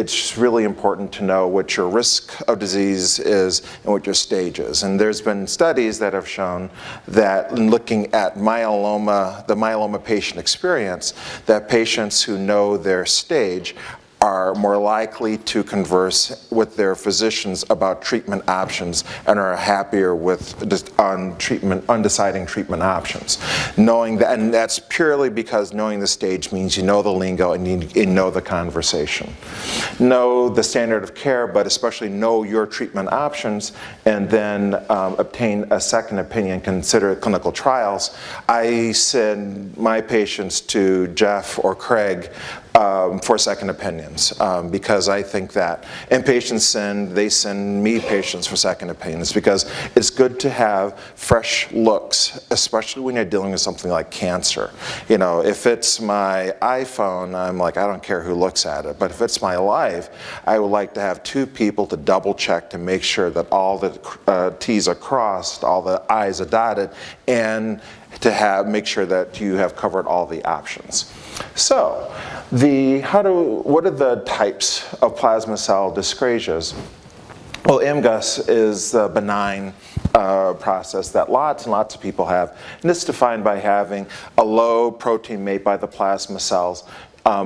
it's really important to know what your risk of disease is and what your stage is. And there's been studies that have shown that in looking at myeloma, the myeloma patient experience, that patients who know their stage are more likely to converse with their physicians about treatment options and are happier with undeciding treatment options. Knowing that, and that's purely because knowing the stage means you know the lingo and you know the conversation. Know the standard of care, but especially know your treatment options, and then obtain a second opinion, consider clinical trials. I send my patients to Jeff or Craig for second opinions, because I think that, and patients they send me patients for second opinions, because it's good to have fresh looks, especially when you're dealing with something like cancer. You know, if it's my iPhone, I'm like, I don't care who looks at it, but if it's my life, I would like to have two people to double check to make sure that all the T's are crossed, all the I's are dotted, and to make sure that you have covered all the options. So, what are the types of plasma cell dyscrasias? Well, MGUS is the benign process that lots and lots of people have, and this is defined by having a low protein made by the plasma cells,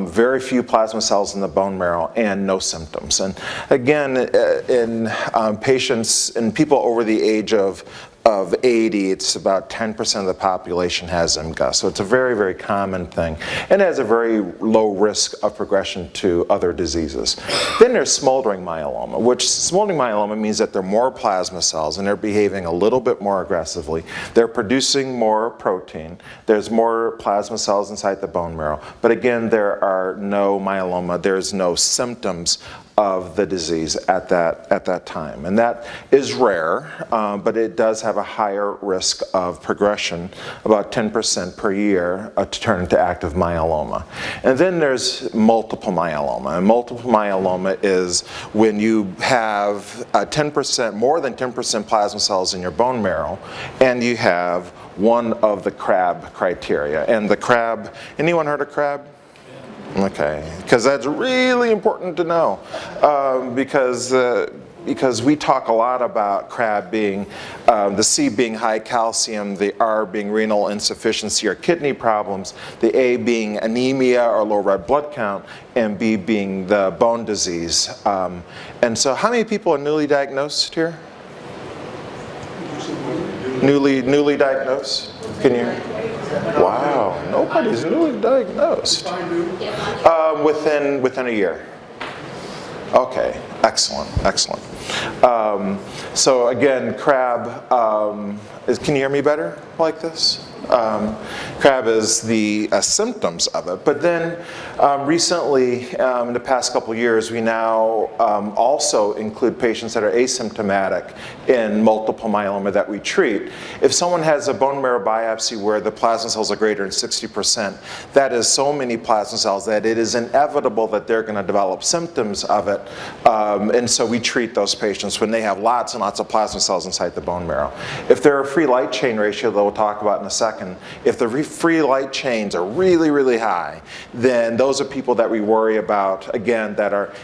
very few plasma cells in the bone marrow, and no symptoms. And again, in patients and people over the age of 80, it's about 10% of the population has MGUS. So it's a very, very common thing, and has a very low risk of progression to other diseases. Then there's smoldering myeloma, which smoldering myeloma means that there are more plasma cells and they're behaving a little bit more aggressively. They're producing more protein. There's more plasma cells inside the bone marrow. But again, there are no myeloma. There's no symptoms of the disease at that time. And that is rare, but it does have a higher risk of progression, about 10% per year, to turn into active myeloma. And then there's multiple myeloma. And multiple myeloma is when you have 10%, more than 10% plasma cells in your bone marrow, and you have one of the CRAB criteria. And the CRAB, anyone heard of CRAB? Okay, because that's really important to know, because we talk a lot about CRAB being, the C being high calcium, the R being renal insufficiency or kidney problems, the A being anemia or low red blood count, and B being the bone disease. And so how many people are newly diagnosed here? Newly diagnosed? Can you? Wow, nobody's newly diagnosed. Within a year. Okay, excellent. So again, CRAB, can you hear me better like this? CRAB is the symptoms of it, but then recently, in the past couple of years, we now also include patients that are asymptomatic in multiple myeloma that we treat. If someone has a bone marrow biopsy where the plasma cells are greater than 60%, that is so many plasma cells that it is inevitable that they're going to develop symptoms of it, and so we treat those patients when they have lots and lots of plasma cells inside the bone marrow. If they're a free light chain ratio that we'll talk about in a second, if the free light chains are really, really high, then those are people that we worry about, again,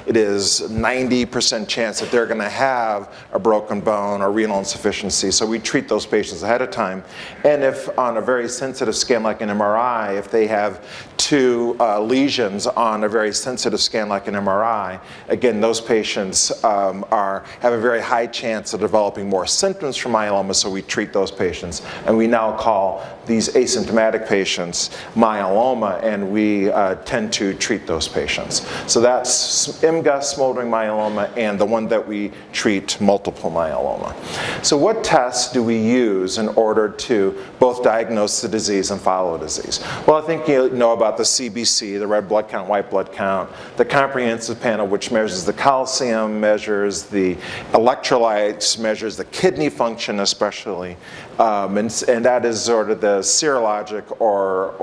it is 90% chance that they're going to have a broken bone or renal insufficiency, so we treat those patients ahead of time. And if on a very sensitive scan like an MRI, if they have two lesions on a very sensitive scan like an MRI, again, those patients have a very high chance of developing more symptoms from myeloma, so we treat those patients. And we now call these asymptomatic patients myeloma, and we tend to treat those patients. So that's MGUS, smoldering myeloma, and the one that we treat, multiple myeloma. So what tests do we use in order to both diagnose the disease and follow the disease? Well, I think you know about the CBC, the red blood count, white blood count, the comprehensive panel, which measures the calcium, measures the electrolytes, measures the kidney function especially, and that is sort of the serologic or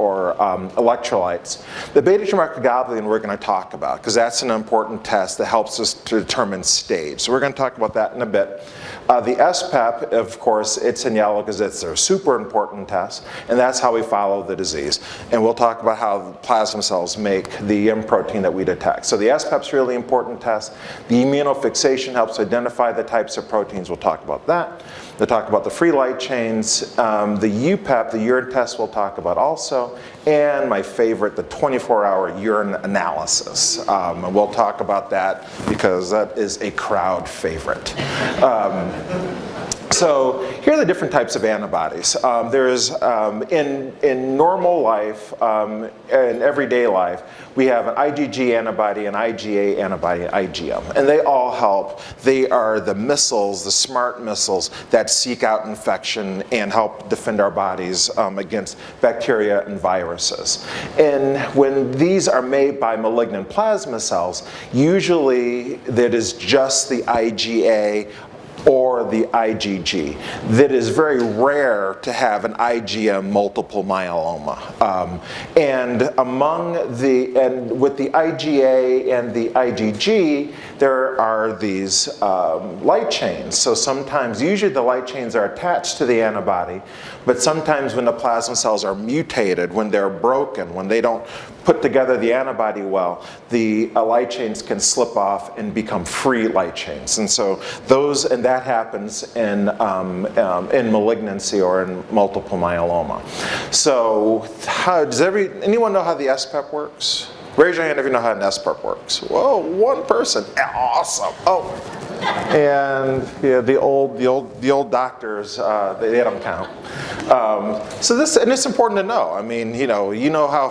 electrolytes. The beta-microglobulin we're going to talk about, because that's an important test that helps us to determine stage. So we're going to talk about that in a bit. The SPEP, of course, it's in yellow because it's a super important test, and that's how we follow the disease. And we'll talk about how how plasma cells make the M protein that we detect. So the SPEP's really important test. The immunofixation helps identify the types of proteins. We'll talk about that. We'll talk about the free light chains. The UPEP, the urine test, we'll talk about also. And my favorite, the 24-hour urine analysis. And we'll talk about that because that is a crowd favorite. So here are the different types of antibodies. There's, in normal life, in everyday life, we have an IgG antibody, an IgA antibody, and IgM. And they all help. They are the missiles, the smart missiles that seek out infection and help defend our bodies against bacteria and viruses. And when these are made by malignant plasma cells, usually that is just the IgA or the IgG. That is very rare to have an IgM multiple myeloma. And with the IgA and the IgG, there are these light chains. So sometimes, usually the light chains are attached to the antibody, but sometimes when the plasma cells are mutated, when they're broken, when they don't put together the antibody well, the light chains can slip off and become free light chains. And so that happens in malignancy or in multiple myeloma. So does anyone know how the SPEP works? Raise your hand if you know how an SPEP works. Whoa, one person. Awesome. Oh, and yeah, the old doctors, they don't count. So it's important to know. I mean, you know how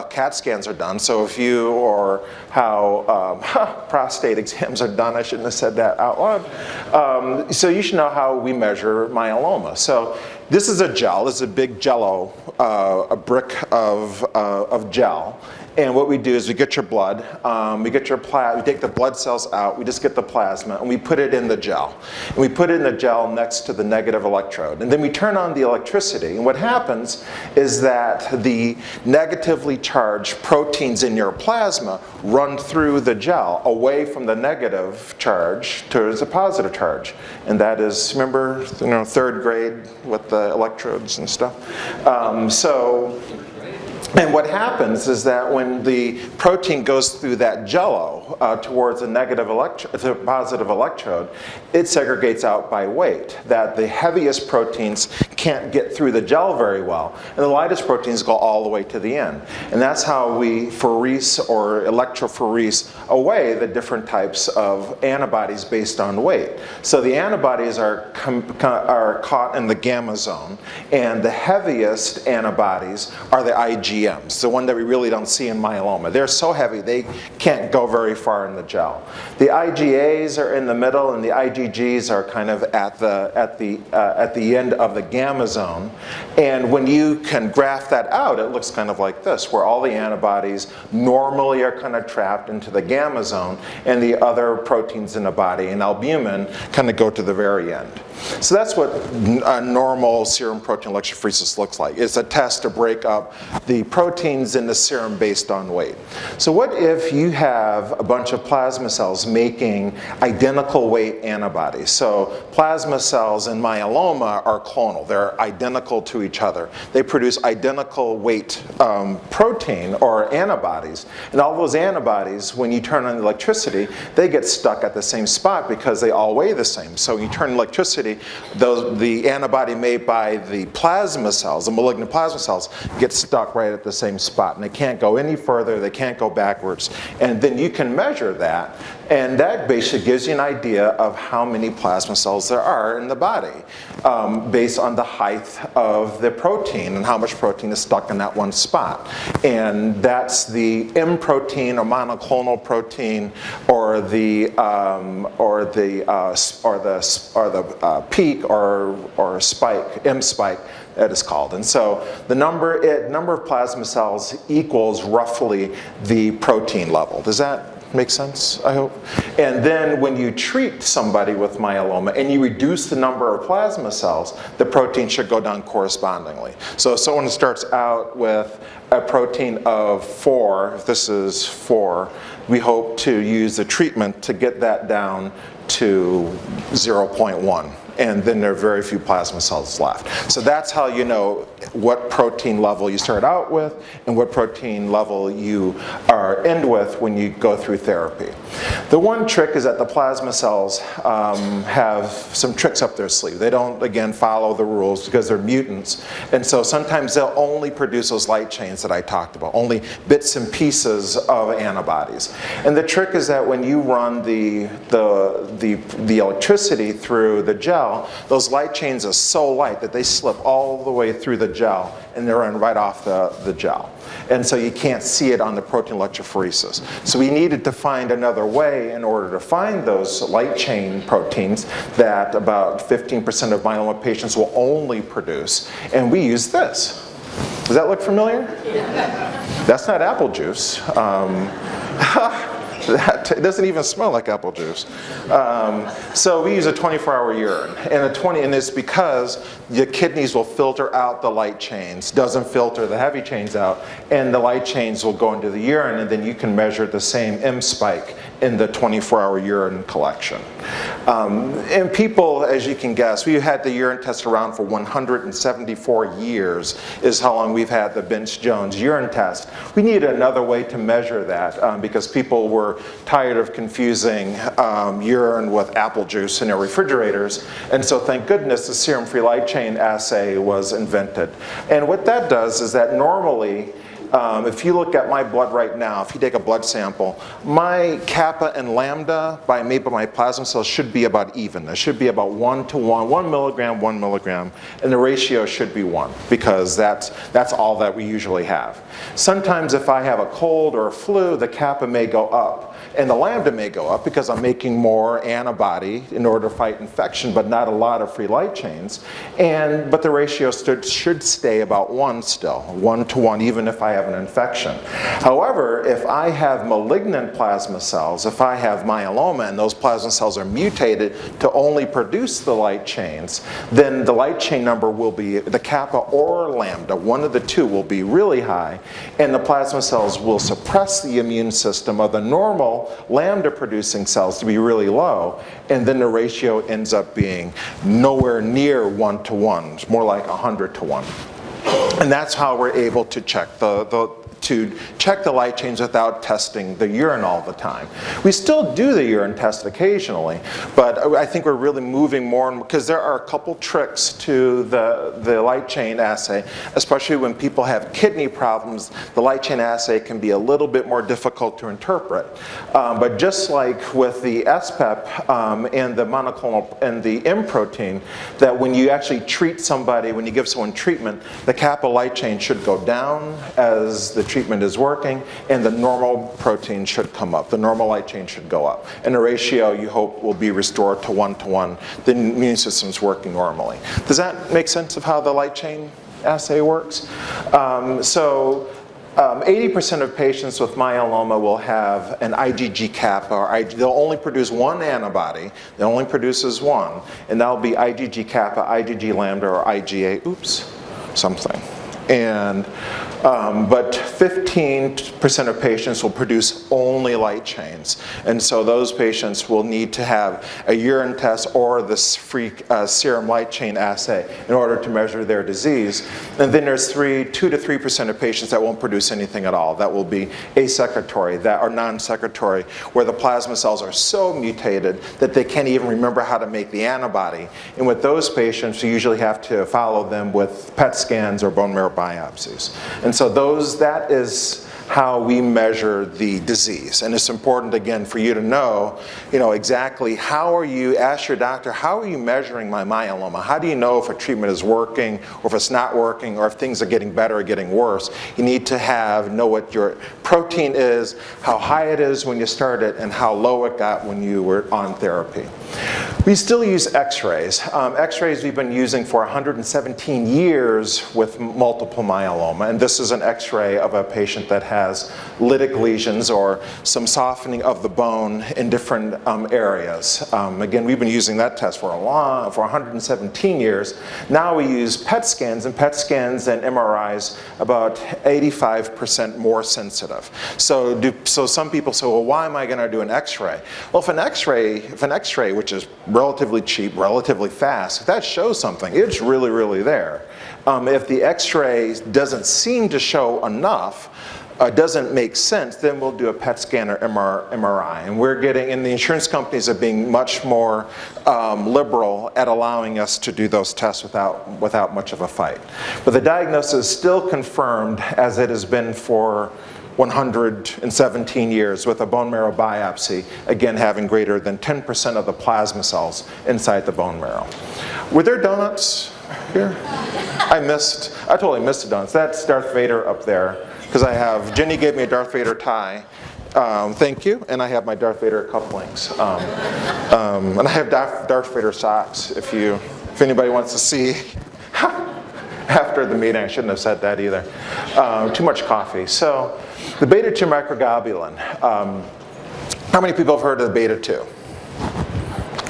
CAT scans are done. So or how prostate exams are done. I shouldn't have said that out loud. So you should know how we measure myeloma. So this is a gel. This is a big Jello, a brick of gel. And what we do is we get your blood, we take the blood cells out, we just get the plasma, and we put it in the gel. And we put it in the gel next to the negative electrode. And then we turn on the electricity. And what happens is that the negatively charged proteins in your plasma run through the gel away from the negative charge towards the positive charge. And that is, remember, third grade with the electrodes and stuff? And what happens is that when the protein goes through that jello towards the positive electrode, it segregates out by weight. That the heaviest proteins can't get through the gel very well, and the lightest proteins go all the way to the end. And that's how we pherese or electropherese away the different types of antibodies based on weight. So the antibodies are caught in the gamma zone, and the heaviest antibodies are the IgMs, the one that we really don't see in myeloma. They're so heavy they can't go very far in the gel. The IgAs are in the middle, and the IgGs are kind of at the end of the gamma zone. And when you can graph that out, it looks kind of like this, where all the antibodies normally are kind of trapped into the gamma zone, and the other proteins in the body and albumin kind of go to the very end. So that's what a normal serum protein electrophoresis looks like. It's a test to break up the proteins in the serum based on weight. So what if you have a bunch of plasma cells making identical weight antibodies? So plasma cells in myeloma are clonal. They're identical to each other. They produce identical weight protein or antibodies. And all those antibodies, when you turn on the electricity, they get stuck at the same spot because they all weigh the same. So when you turn electricity, the antibody made by the plasma cells, the malignant plasma cells, get stuck right at the same spot. And they can't go any further, they can't go backwards. And then you can measure that, and that basically gives you an idea of how many plasma cells there are in the body based on the height of the protein and how much protein is stuck in that one spot. And that's the M protein or monoclonal protein or the peak or spike, M spike, that is called. And so the number of plasma cells equals roughly the protein level. Does that make sense, I hope? And then when you treat somebody with myeloma and you reduce the number of plasma cells, the protein should go down correspondingly. So if someone starts out with a protein of 4, if this is 4, we hope to use the treatment to get that down to 0.1. and then there are very few plasma cells left. So that's how you know what protein level you start out with and what protein level you end with when you go through therapy. The one trick is that the plasma cells have some tricks up their sleeve. They don't, again, follow the rules because they're mutants, and so sometimes they'll only produce those light chains that I talked about, only bits and pieces of antibodies. And the trick is that when you run the electricity through the gel, those light chains are so light that they slip all the way through the gel and they run right off the gel. And so you can't see it on the protein electrophoresis. So we needed to find another way in order to find those light chain proteins that about 15% of myeloma patients will only produce. And we use this. Does that look familiar? Yeah. That's not apple juice. It doesn't even smell like apple juice. So we use a 24-hour urine, and it's because the kidneys will filter out the light chains, doesn't filter the heavy chains out, and the light chains will go into the urine, and then you can measure the same M spike in the 24-hour urine collection. And people, as you can guess, we've had the urine test around for 174 years is how long we've had the Bench-Jones urine test. We needed another way to measure that because people were tired of confusing urine with apple juice in their refrigerators, and so thank goodness the serum free light chain assay was invented. And what that does is that normally, if you look at my blood right now, if you take a blood sample, my kappa and lambda made by my plasma cells should be about even. It should be about 1 to 1, 1 milligram, 1 milligram, and the ratio should be 1 because that's all that we usually have. Sometimes if I have a cold or a flu, the kappa may go up. And the lambda may go up because I'm making more antibody in order to fight infection, but not a lot of free light chains. But the ratio should stay about 1 still, 1 to 1, even if I have an infection. However, if I have malignant plasma cells, if I have myeloma and those plasma cells are mutated to only produce the light chains, then the light chain number will be, the kappa or lambda, one of the two will be really high, and the plasma cells will suppress the immune system of the normal lambda producing cells to be really low, and then the ratio ends up being nowhere near 1 to 1. It's more like 100 to 1. And that's how we're able to check the light chains without testing the urine all the time. We still do the urine test occasionally, but I think we're really moving more, because there are a couple tricks to the light chain assay, especially when people have kidney problems. The light chain assay can be a little bit more difficult to interpret. But just like with the SPEP and the monoclonal and the M protein, that when you actually treat somebody, when you give someone treatment, the kappa light chain should go down as the treatment is working, and the normal protein should come up. The normal light chain should go up. And the ratio, you hope, will be restored to 1 to 1. The immune system's working normally. Does that make sense of how the light chain assay works? 80% of patients with myeloma will have an IgG kappa, or they'll only produce one antibody. That only produces one, and that'll be IgG kappa, IgG lambda, or IgA, something. But 15% of patients will produce only light chains. And so those patients will need to have a urine test or this free serum light chain assay in order to measure their disease. And then there's 2 to 3% of patients that won't produce anything at all. That will be asecretory, that are non-secretory, where the plasma cells are so mutated that they can't even remember how to make the antibody. And with those patients, you usually have to follow them with PET scans or bone marrow biopsies. And so that is how we measure the disease. And it's important, again, for you to know, exactly ask your doctor, how are you measuring my myeloma? How do you know if a treatment is working, or if it's not working, or if things are getting better or getting worse? You need to know what your protein is, how high it is when you start it, and how low it got when you were on therapy. We still use x-rays. X-rays we've been using for 117 years with multiple myeloma, and this is an x-ray of a patient that has has lytic lesions or some softening of the bone in different areas. Again, we've been using that test for 117 years. Now we use PET scans, and PET scans and MRIs about 85% more sensitive. So some people say, well, why am I going to do an X-ray? Well, if an X-ray, which is relatively cheap, relatively fast, if that shows something, it's really, really there. If the X-ray doesn't seem to show enough, doesn't make sense, then we'll do a PET scan or MRI. And we're getting, and the insurance companies are being much more liberal at allowing us to do those tests without much of a fight. But the diagnosis is still confirmed as it has been for 117 years with a bone marrow biopsy, again having greater than 10% of the plasma cells inside the bone marrow. Were there donuts here? I totally missed the donuts. That's Darth Vader up there, because Jenny gave me a Darth Vader tie. Thank you. And I have my Darth Vader cufflinks. And I have Darth Vader socks, if anybody wants to see. After the meeting, I shouldn't have said that either. Too much coffee. So, the beta-2 microglobulin. How many people have heard of the beta-2?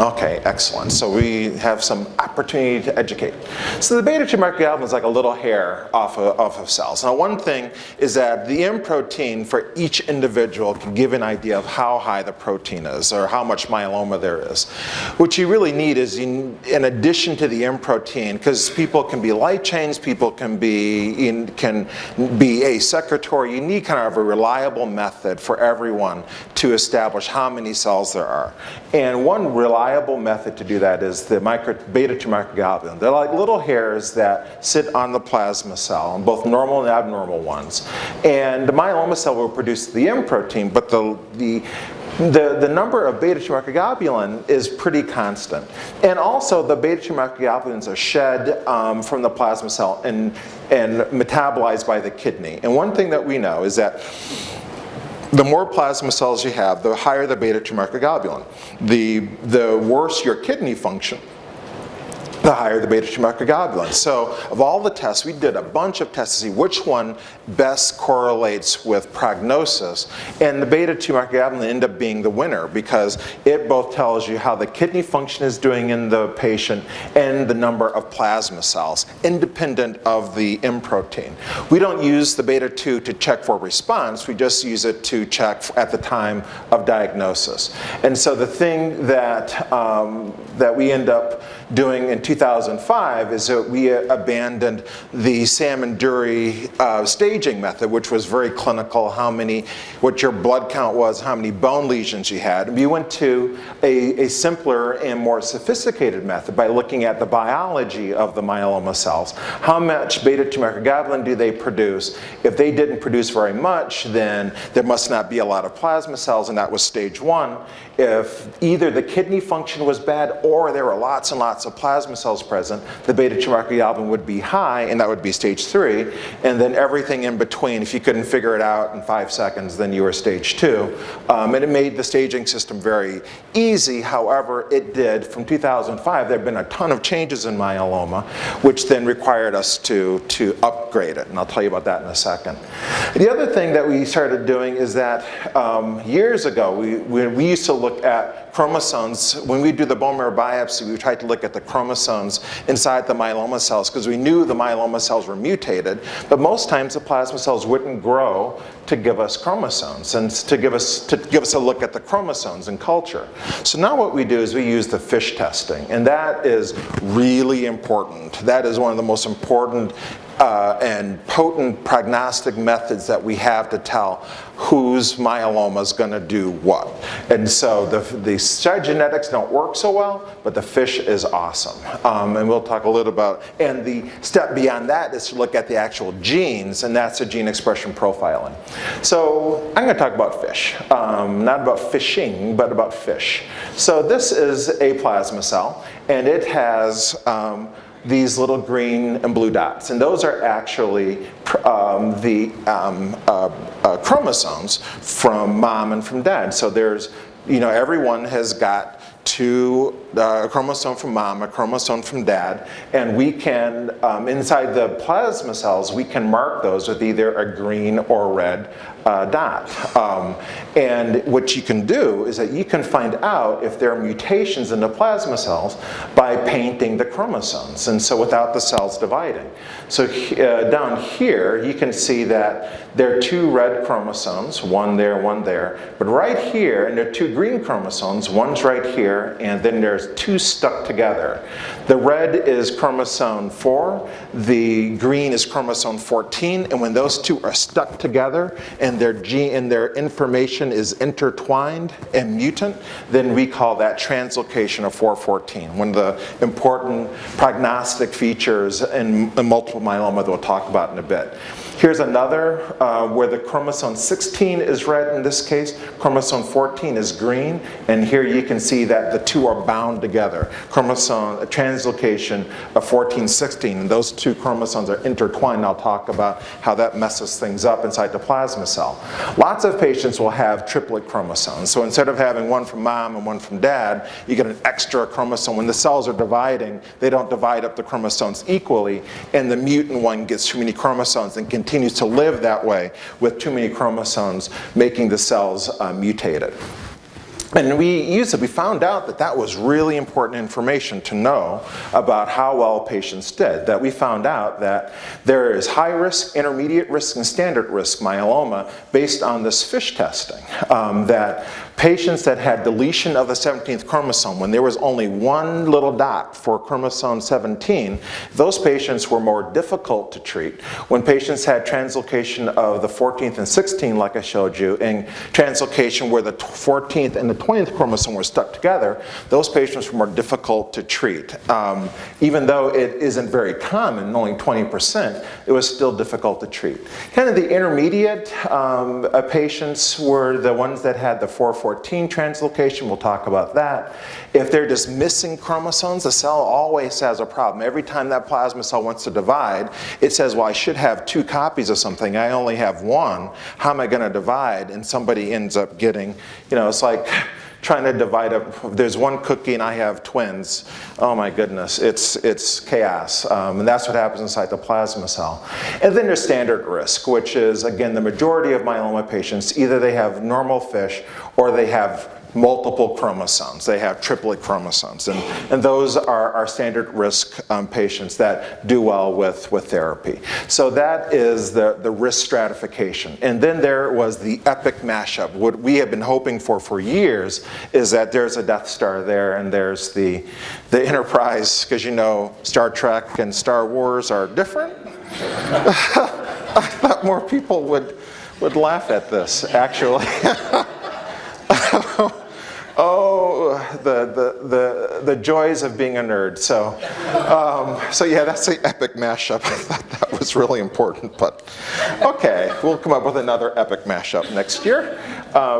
Okay, excellent. So we have some opportunity to educate. So the beta-2 microglobulin is like a little hair off of cells. Now, one thing is that the M protein for each individual can give an idea of how high the protein is or how much myeloma there is. What you really need is, in addition to the M protein, because people can be light chains, people can be asecretory, you need kind of a reliable method for everyone to establish how many cells there are. And one reliable method to do that is the beta-2 microglobulin. They're like little hairs that sit on the plasma cell, both normal and abnormal ones. And the myeloma cell will produce the M protein, but the number of beta-2 microglobulin is pretty constant. And also the beta-2 microglobulins are shed from the plasma cell and metabolized by the kidney. And one thing that we know is that the more plasma cells you have, the higher the beta-2 microglobulin. The worse your kidney function, the higher the beta-2 microglobulin. So of all the tests, we did a bunch of tests to see which one best correlates with prognosis. And the beta-2 microglobulin ended up being the winner because it both tells you how the kidney function is doing in the patient and the number of plasma cells, independent of the M protein. We don't use the beta-2 to check for response. We just use it to check at the time of diagnosis. And so the thing that we end up doing in 2005 is that we abandoned the Salmon-Dury staging method, which was very clinical, what your blood count was, how many bone lesions you had. We went to a simpler and more sophisticated method by looking at the biology of the myeloma cells. How much beta-2 microglobulin do they produce? If they didn't produce very much, then there must not be a lot of plasma cells, and that was stage 1. If either the kidney function was bad or there were lots and lots of plasma cells present, the beta-2 microglobulin would be high, and that would be stage 3. And then everything in between, if you couldn't figure it out in 5 seconds, then you were stage 2. And it made the staging system very easy. However, it did, from 2005, there have been a ton of changes in myeloma, which then required us to upgrade it. And I'll tell you about that in a second. The other thing that we started doing is that years ago, we used to look at chromosomes. When we do the bone marrow biopsy, we tried to look at the chromosomes inside the myeloma cells because we knew the myeloma cells were mutated, but most times the plasma cells wouldn't grow to give us chromosomes and to give us a look at the chromosomes in culture. So now what we do is we use the FISH testing, and that is really important. That is one of the most important and potent prognostic methods that we have to tell whose myeloma is going to do what. And so the cytogenetics don't work so well, but the FISH is awesome. And we'll talk a little about, and the step beyond that is to look at the actual genes, and that's the gene expression profiling. So I'm going to talk about FISH. Not about fishing, but about FISH. So this is a plasma cell, and it has these little green and blue dots, and those are actually the chromosomes from mom and from dad. So there's, everyone has got a chromosome from mom, a chromosome from dad, and we can, inside the plasma cells, we can mark those with either a green or red dot. And what you can do is that you can find out if there are mutations in the plasma cells by painting the chromosomes, and so without the cells dividing. So down here, you can see that there are 2 red chromosomes, one there, one there. But right here, and there are 2 green chromosomes, one's right here, and then there's 2 stuck together. The red is chromosome 4, the green is chromosome 14, and when those 2 are stuck together and their gene and their information is intertwined and mutant, then we call that translocation of 414, one of the important prognostic features in multiple myeloma that we'll talk about in a bit. Here's another where the chromosome 16 is red in this case, chromosome 14 is green, and here you can see that the 2 are bound together. Chromosome translocation of 14, 16, and those 2 chromosomes are intertwined. I'll talk about how that messes things up inside the plasma cell. Lots of patients will have triplet chromosomes, so instead of having one from mom and one from dad, you get an extra chromosome. When the cells are dividing, they don't divide up the chromosomes equally, and the mutant one gets too many chromosomes and continues to live that way with too many chromosomes, making the cells mutated. And we found out that that was really important information to know about how well patients did. That we found out that there is high risk, intermediate risk, and standard risk myeloma based on this FISH testing. That patients that had deletion of the 17th chromosome, when there was only one little dot for chromosome 17, those patients were more difficult to treat. When patients had translocation of the 14th and 16th, like I showed you, and translocation where the 14th and the 20th chromosome were stuck together, those patients were more difficult to treat. Even though it isn't very common, only 20%, it was still difficult to treat. Kind of the intermediate patients were the ones that had the 414 translocation. We'll talk about that. If they're just missing chromosomes, the cell always has a problem. Every time that plasma cell wants to divide, it says, well, I should have 2 copies of something. I only have 1. How am I going to divide? And somebody ends up getting, it's like trying to divide up. There's 1 cookie and I have twins. Oh my goodness, it's chaos. And that's what happens inside the plasma cell. And then there's standard risk, which is, again, the majority of myeloma patients, either they have normal FISH or they have multiple chromosomes. They have triplet chromosomes. And those are our standard risk patients that do well with therapy. So that is the risk stratification. And then there was the epic mashup. What we have been hoping for years is that there's a Death Star there and there's the Enterprise, because Star Trek and Star Wars are different. I thought more people would laugh at this, actually. Oh, the joys of being a nerd. So yeah, that's the epic mashup. I thought that was really important, but okay, we'll come up with another epic mashup next year.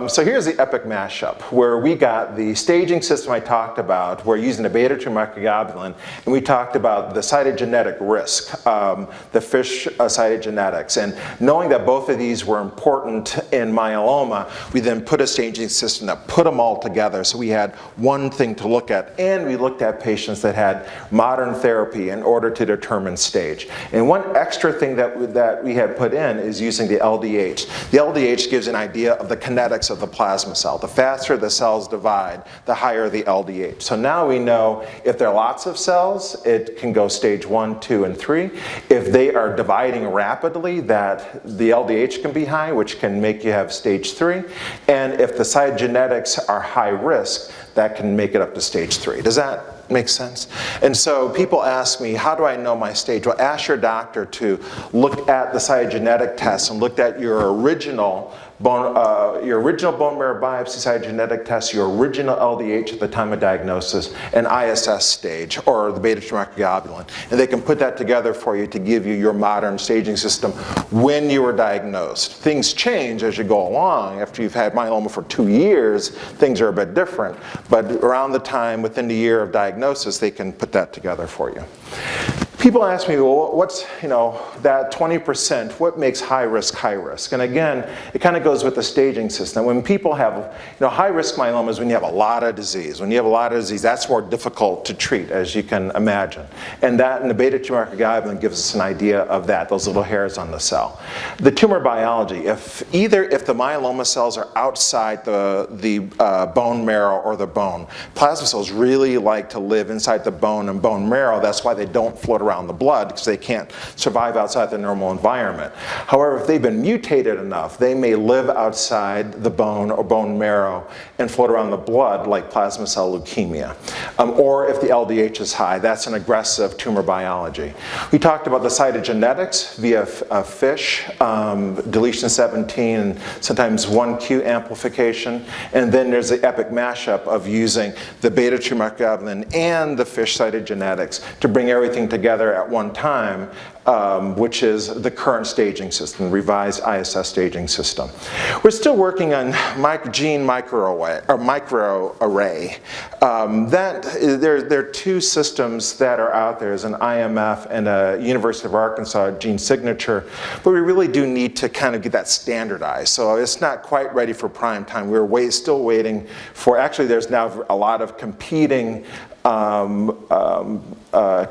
So here's the epic mashup, where we got the staging system I talked about. We're using the beta-2 microglobulin, and we talked about the cytogenetic risk, the FISH cytogenetics. And knowing that both of these were important in myeloma, we then put a staging system that put them all together. So we had one thing to look at, and we looked at patients that had modern therapy in order to determine stage. And one extra thing that we had put in is using the LDH. The LDH gives an idea of the kinetics of the plasma cell. The faster the cells divide, the higher the LDH. So now we know if there are lots of cells, it can go stage 1, 2, and 3. If they are dividing rapidly, that the LDH can be high, which can make you have stage 3. And if the cytogenetics are high risk, that can make it up to stage 3. Does that make sense? And so people ask me, how do I know my stage? Well, ask your doctor to look at the cytogenetic test and look at your original bone marrow biopsy cytogenetic test, your original LDH at the time of diagnosis, and ISS stage, or the beta-2 microglobulin. And they can put that together for you to give you your modern staging system when you were diagnosed. Things change as you go along. After you've had myeloma for 2 years, things are a bit different. But around the time, within the year of diagnosis, they can put that together for you. People ask me, well, what's, that 20%, what makes high risk high risk? And again, it kind of goes with the staging system. When people have, high risk myeloma is when you have a lot of disease. When you have a lot of disease, that's more difficult to treat, as you can imagine. And that, and the beta 2 microglobulin gives us an idea of that, those little hairs on the cell. The tumor biology, if the myeloma cells are outside the bone marrow or the bone, plasma cells really like to live inside the bone and bone marrow. That's why they don't float around the blood, because they can't survive outside the normal environment. However, if they've been mutated enough, they may live outside the bone or bone marrow and float around the blood like plasma cell leukemia. Or if the LDH is high, that's an aggressive tumor biology. We talked about the cytogenetics via FISH, deletion 17, and sometimes 1q amplification. And then there's the epic mashup of using the beta 2 microglobulin and the FISH cytogenetics to bring everything together at one time, which is the current staging system, revised ISS staging system. We're still working on gene microarray. There are two systems that are out there. There's an IMF and a University of Arkansas gene signature, but we really do need to kind of get that standardized. So it's not quite ready for prime time. We're still waiting for, actually there's now a lot of competing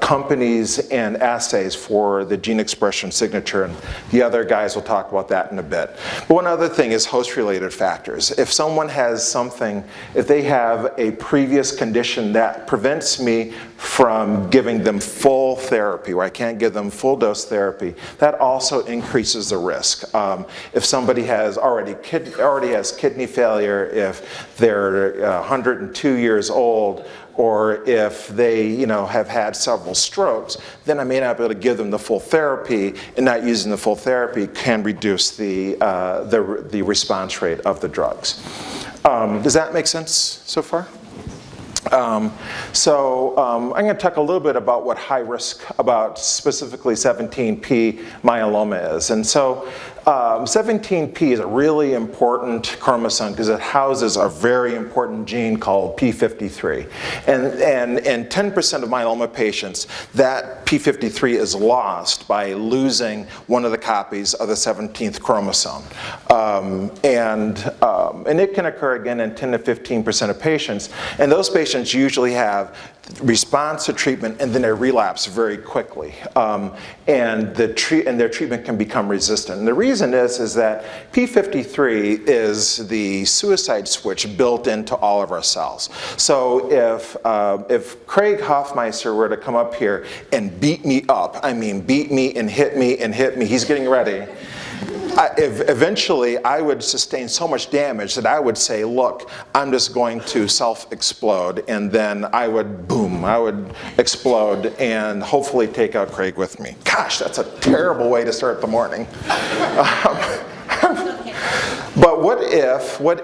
companies and assays for the gene expression signature, and the other guys will talk about that in a bit. But one other thing is host-related factors. If someone has something, if they have a previous condition that prevents me from giving them full therapy, where I can't give them full dose therapy, that also increases the risk. If somebody already has kidney failure, if they're 102 years old, or if they have had several strokes, then I may not be able to give them the full therapy, and not using the full therapy can reduce the response rate of the drugs. Does that make sense so far? I'm going to talk a little bit about what high risk, about specifically 17p myeloma is. And so 17p is a really important chromosome because it houses a very important gene called p53. And 10% of myeloma patients, that p53 is lost by losing one of the copies of the 17th chromosome. And it can occur again in 10 to 15% of patients. And those patients usually have response to treatment and then they relapse very quickly. And their treatment can become resistant. And the reason is that p53 is the suicide switch built into all of our cells. So if Craig Hoffmeister were to come up here and beat me up, I mean beat me and hit me and hit me, he's getting ready. Eventually, I would sustain so much damage that I would say, look, I'm just going to self-explode, and then I would, boom, I would explode and hopefully take out Craig with me. Gosh, that's a terrible way to start the morning. But what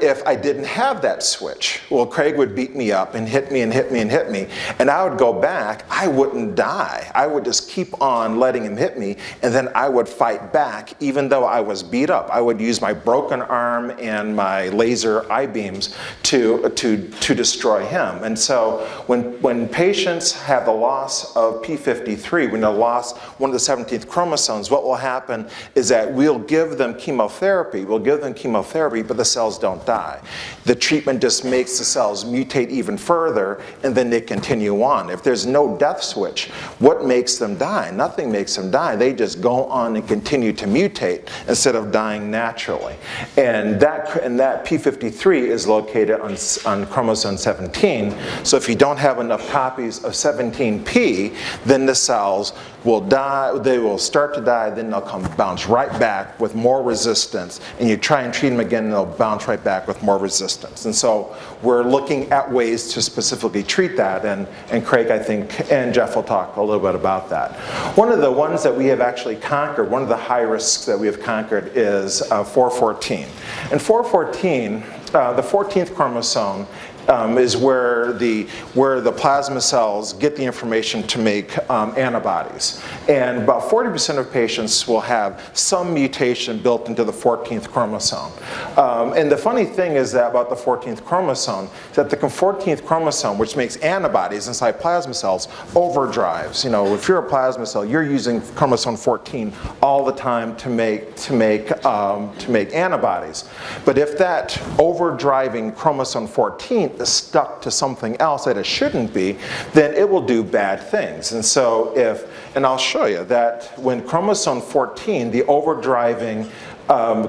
if I didn't have that switch? Well, Craig would beat me up and hit me and hit me and hit me, and I would go back. I wouldn't die. I would just keep on letting him hit me, and then I would fight back even though I was beat up. I would use my broken arm and my laser I-beams to destroy him. And so when patients have the loss of p53, when they lost one of the 17th chromosomes, what will happen is that we'll give them chemotherapy, but the cells don't die. The treatment just makes the cells mutate even further, and then they continue on. If there's no death switch, what makes them die? Nothing makes them die. They just go on and continue to mutate instead of dying naturally. And that p53 is located on chromosome 17. So if you don't have enough copies of 17p, then the cells will die. They will start to die, then they'll bounce right back with more resistance, and you try and treat them again, and they'll bounce right back with more resistance. And so we're looking at ways to specifically treat that, and Craig, I think, and Jeff will talk a little bit about that. One of the ones that we have actually conquered, one of the high risks that we have conquered is 414. And 414, the 14th chromosome, is where the plasma cells get the information to make antibodies. And about 40% of patients will have some mutation built into the 14th chromosome. And the funny thing is that about the 14th chromosome, that the 14th chromosome, which makes antibodies inside plasma cells, overdrives. You know, if you're a plasma cell, you're using chromosome 14 all the time to make antibodies. But if that overdriving chromosome 14 is stuck to something else that it shouldn't be, then it will do bad things. And so and I'll show you that when chromosome 14, the overdriving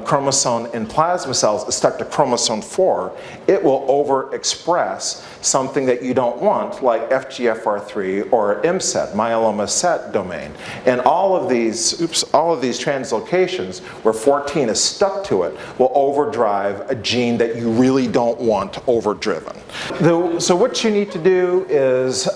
chromosome in plasma cells is stuck to chromosome 4, it will overexpress something that you don't want, like FGFR3 or MCET, myeloma set domain. And all of these translocations where 14 is stuck to it will overdrive a gene that you really don't want overdriven. So what you need to do is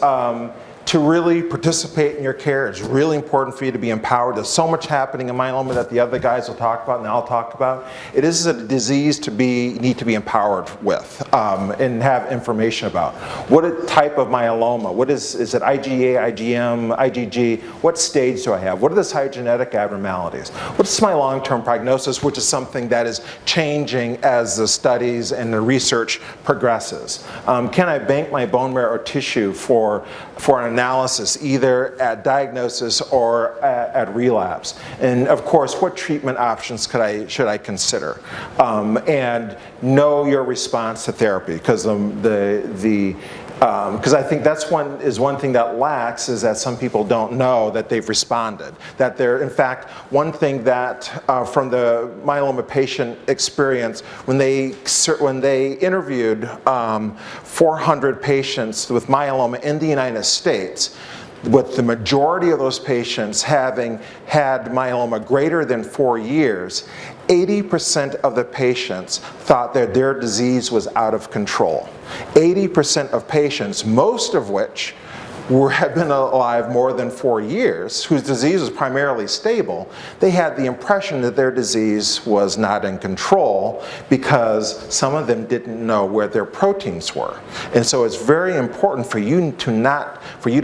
to really participate in your care. It's really important for you to be empowered. There's so much happening in myeloma that the other guys will talk about and I'll talk about. It is a disease need to be empowered with and have information about. What type of myeloma? Is it IgA, IgM, IgG? What stage do I have? What are the cytogenetic abnormalities? What's my long-term prognosis, which is something that is changing as the studies and the research progresses? Can I bank my bone marrow or tissue for an analysis, either at diagnosis or at relapse? And of course, what treatment options should I consider? And know your response to therapy, because because I think that's one thing that lacks, is that some people don't know that they've responded. That they're, in fact, one thing that from the myeloma patient experience, when they interviewed 400 patients with myeloma in the United States, with the majority of those patients having had myeloma greater than 4 years, 80% of the patients thought that their disease was out of control. 80% of patients, most of which had been alive more than 4 years, whose disease was primarily stable, they had the impression that their disease was not in control because some of them didn't know where their proteins were. And so it's very important for you to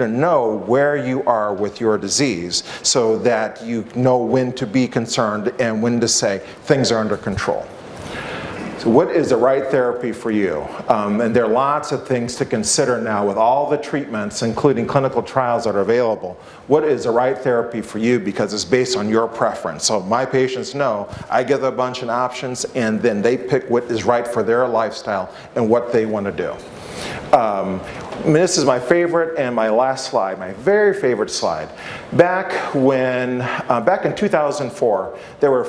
know where you are with your disease, so that you know when to be concerned and when to say things are under control. So what is the right therapy for you? And there are lots of things to consider now with all the treatments, including clinical trials that are available. What is the right therapy for you? Because it's based on your preference. So my patients know I give them a bunch of options, and then they pick what is right for their lifestyle and what they want to do. This is my favorite and my last slide, my very favorite slide. Back in 2004, there were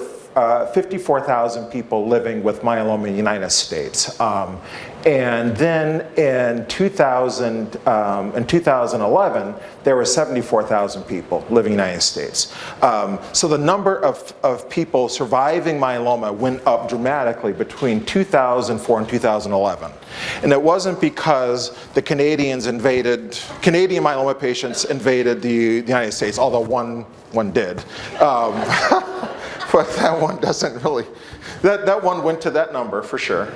54,000 people living with myeloma in the United States. And then in 2011, there were 74,000 people living in the United States. So the number of people surviving myeloma went up dramatically between 2004 and 2011. And it wasn't because the Canadian myeloma patients invaded the United States, although one did. But that one doesn't really, that one went to that number for sure.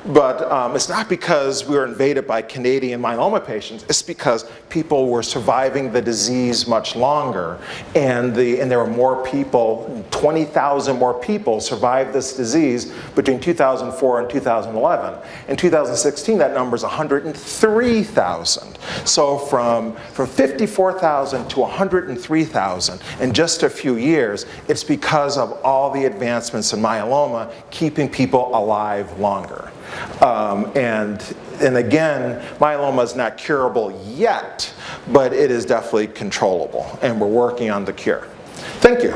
But it's not because we were invaded by Canadian myeloma patients, it's because people were surviving the disease much longer. And there were more people, 20,000 more people survived this disease between 2004 and 2011. In 2016, that number is 103,000. So from 54,000 to 103,000 in just a few years, it's because of all the advancements in myeloma keeping people alive longer. And again, myeloma is not curable yet, but it is definitely controllable, and we're working on the cure. Thank you.